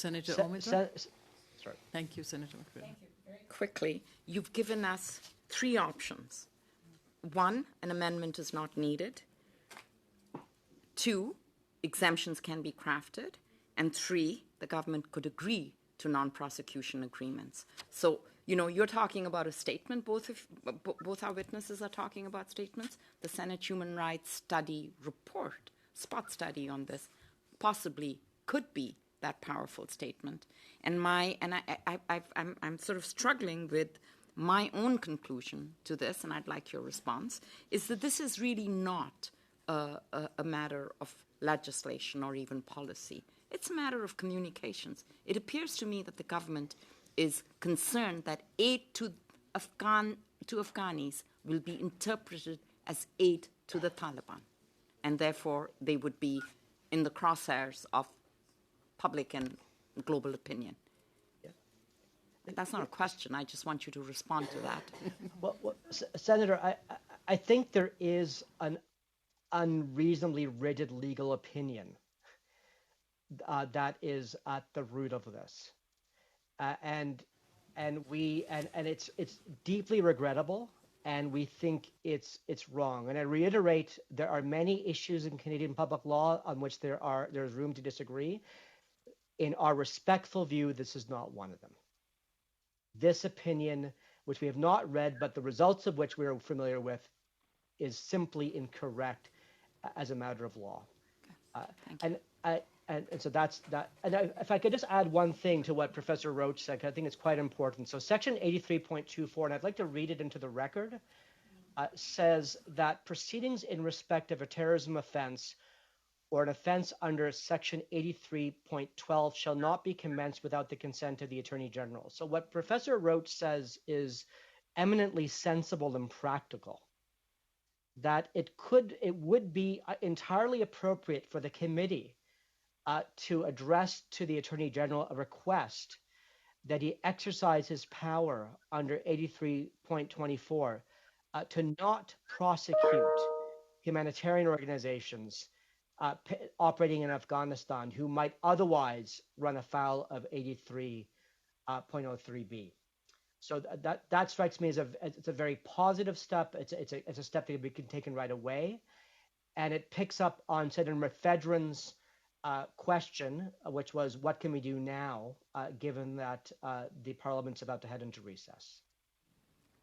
Senator Omidvar. Sorry. Thank you, Senator McCready. Thank you. Very quickly, you've given us three options. One, an amendment is not needed. Two, exemptions can be crafted. And three, the government could agree to non-prosecution agreements. So, you're talking about a statement. Both our witnesses are talking about statements. The Senate Human Rights Study report, spot study on this, possibly could be that powerful statement. And I'm sort of struggling with my own conclusion to this, and I'd like your response, is that this is really not a matter of legislation or even policy. It's a matter of communications. It appears to me that the government is concerned that aid to Afghanis will be interpreted as aid to the Taliban, and therefore they would be in the crosshairs of public and global opinion. Yeah. That's not a question. I just want you to respond to that. Well, Senator, I think there is an unreasonably rigid legal opinion that is at the root of this, and it's deeply regrettable, and we think it's wrong. And I reiterate, there are many issues in Canadian public law on which there's room to disagree. In our respectful view, this is not one of them. This opinion, which we have not read, but the results of which we are familiar with, is simply incorrect as a matter of law. And so that's that. And if I could just add one thing to what Professor Roach said, because I think it's quite important. So Section 83.24, and I'd like to read it into the record, says that proceedings in respect of a terrorism offense or an offense under Section 83.12 shall not be commenced without the consent of the Attorney General. So what Professor Roach says is eminently sensible and practical, that it would be entirely appropriate for the committee to address to the Attorney General a request that he exercise his power under 83.24 to not prosecute humanitarian organizations operating in Afghanistan who might otherwise run afoul of 83.03b. So that strikes me as it's a very positive step. It's a step that can be taken right away, and it picks up on Senator Mefedrin's question, which was what can we do now, given that the Parliament's about to head into recess.